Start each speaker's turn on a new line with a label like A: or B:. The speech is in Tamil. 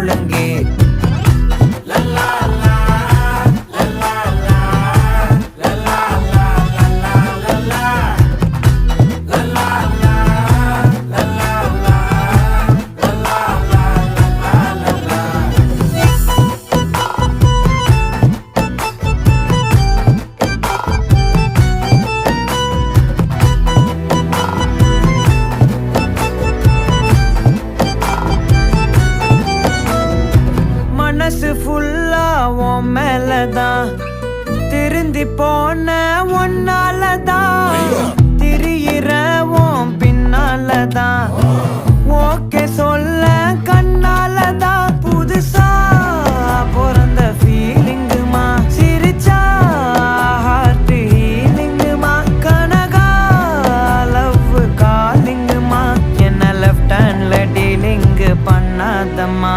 A: முழங்கே. மனசு ஃபுல்லா உன் மேலதான், திருந்தி போன ஒன்னாலதான், திரியிற உன் பின்னாலதான், ஓகே சொல்ல கண்ணாலதான். புதுசா பிறந்த ஃபீலிங்குமா, சிரிச்சா ஹார்ட் ஹீலிங்குமா, கனகா லவ் காலிங்குமா, என்ன லெஃப்ட் ஹேண்ட்ல டீலிங் பண்ணாதம்மா.